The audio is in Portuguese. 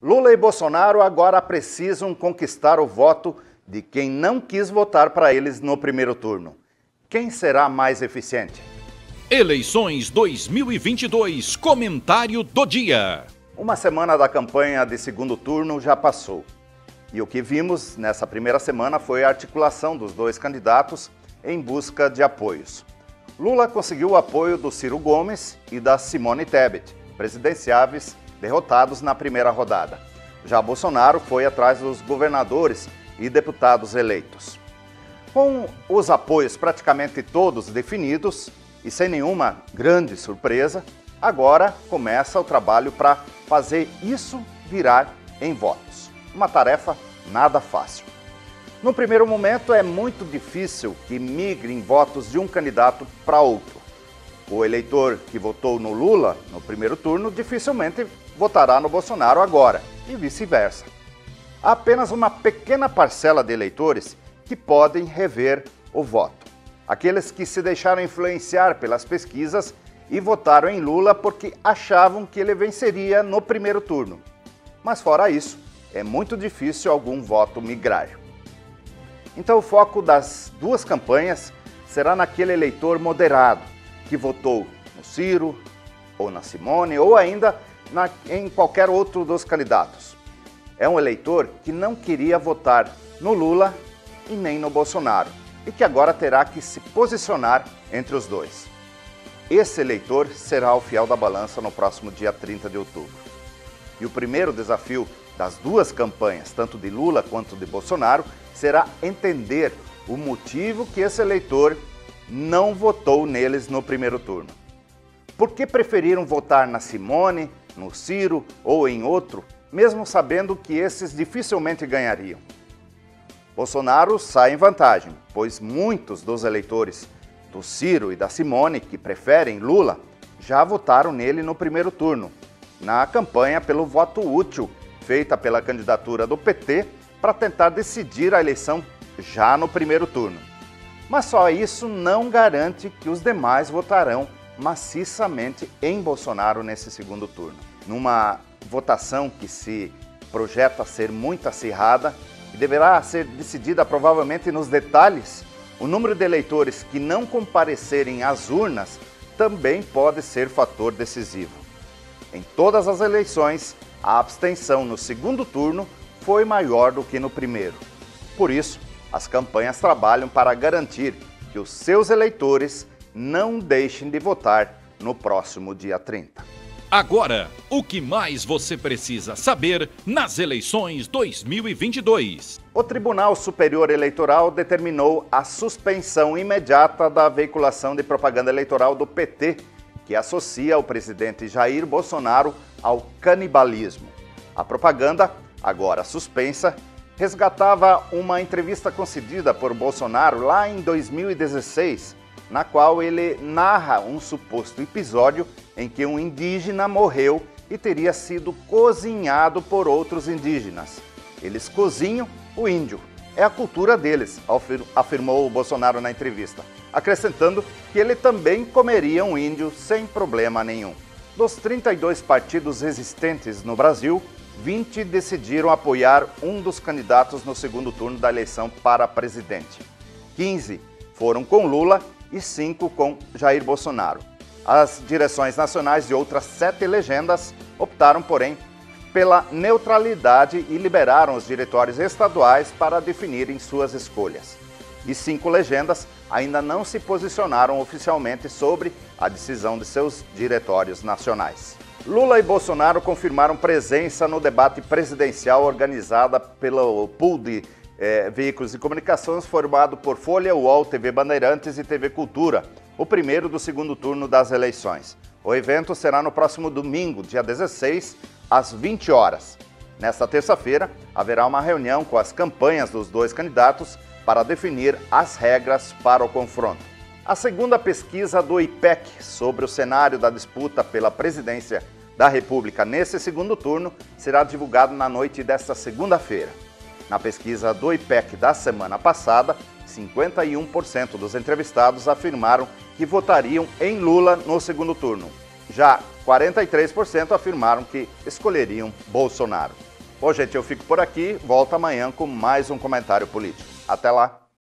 Lula e Bolsonaro agora precisam conquistar o voto de quem não quis votar para eles no primeiro turno. Quem será mais eficiente? Eleições 2022, comentário do dia. Uma semana da campanha de segundo turno já passou. E o que vimos nessa primeira semana foi a articulação dos dois candidatos em busca de apoios. Lula conseguiu o apoio do Ciro Gomes e da Simone Tebet, presidenciáveis derrotados na primeira rodada. Já Bolsonaro foi atrás dos governadores e deputados eleitos. Com os apoios praticamente todos definidos e sem nenhuma grande surpresa, agora começa o trabalho para fazer isso virar em votos. Uma tarefa nada fácil. No primeiro momento é muito difícil que migrem votos de um candidato para outro. O eleitor que votou no Lula no primeiro turno dificilmente votará no Bolsonaro agora e vice-versa. Há apenas uma pequena parcela de eleitores que podem rever o voto. Aqueles que se deixaram influenciar pelas pesquisas e votaram em Lula porque achavam que ele venceria no primeiro turno. Mas fora isso, é muito difícil algum voto migrar. Então o foco das duas campanhas será naquele eleitor moderado que votou no Ciro, ou na Simone, ou ainda em qualquer outro dos candidatos. É um eleitor que não queria votar no Lula e nem no Bolsonaro, e que agora terá que se posicionar entre os dois. Esse eleitor será o fiel da balança no próximo dia 30 de outubro. E o primeiro desafio das duas campanhas, tanto de Lula quanto de Bolsonaro, será entender o motivo que esse eleitor não votou neles no primeiro turno. Por que preferiram votar na Simone, no Ciro ou em outro, mesmo sabendo que esses dificilmente ganhariam? Bolsonaro sai em vantagem, pois muitos dos eleitores do Ciro e da Simone, que preferem Lula, já votaram nele no primeiro turno, na campanha pelo voto útil feita pela candidatura do PT para tentar decidir a eleição já no primeiro turno. Mas só isso não garante que os demais votarão maciçamente em Bolsonaro nesse segundo turno. Numa votação que se projeta ser muito acirrada e deverá ser decidida provavelmente nos detalhes, o número de eleitores que não comparecerem às urnas também pode ser fator decisivo. Em todas as eleições, a abstenção no segundo turno foi maior do que no primeiro. Por isso, as campanhas trabalham para garantir que os seus eleitores não deixem de votar no próximo dia 30. Agora, o que mais você precisa saber nas eleições 2022? O Tribunal Superior Eleitoral determinou a suspensão imediata da veiculação de propaganda eleitoral do PT, que associa o presidente Jair Bolsonaro ao canibalismo. A propaganda, agora suspensa, resgatava uma entrevista concedida por Bolsonaro lá em 2016, na qual ele narra um suposto episódio em que um indígena morreu e teria sido cozinhado por outros indígenas. Eles cozinham o índio. É a cultura deles, afirmou Bolsonaro na entrevista, acrescentando que ele também comeria um índio sem problema nenhum. Dos 32 partidos existentes no Brasil, 20 decidiram apoiar um dos candidatos no segundo turno da eleição para presidente. 15 foram com Lula e 5 com Jair Bolsonaro. As direções nacionais de outras 7 legendas optaram, porém, pela neutralidade e liberaram os diretórios estaduais para definirem suas escolhas. E 5 legendas ainda não se posicionaram oficialmente sobre a decisão de seus diretórios nacionais. Lula e Bolsonaro confirmaram presença no debate presidencial organizada pelo pool de veículos de comunicações formado por Folha, UOL, TV Bandeirantes e TV Cultura, o primeiro do segundo turno das eleições. O evento será no próximo domingo, dia 16, às 20 horas. Nesta terça-feira, haverá uma reunião com as campanhas dos dois candidatos para definir as regras para o confronto. A segunda pesquisa do IPEC sobre o cenário da disputa pela presidência da República nesse segundo turno será divulgada na noite desta segunda-feira. Na pesquisa do IPEC da semana passada, 51% dos entrevistados afirmaram que votariam em Lula no segundo turno. Já 43% afirmaram que escolheriam Bolsonaro. Bom, gente, eu fico por aqui. Volto amanhã com mais um comentário político. Até lá!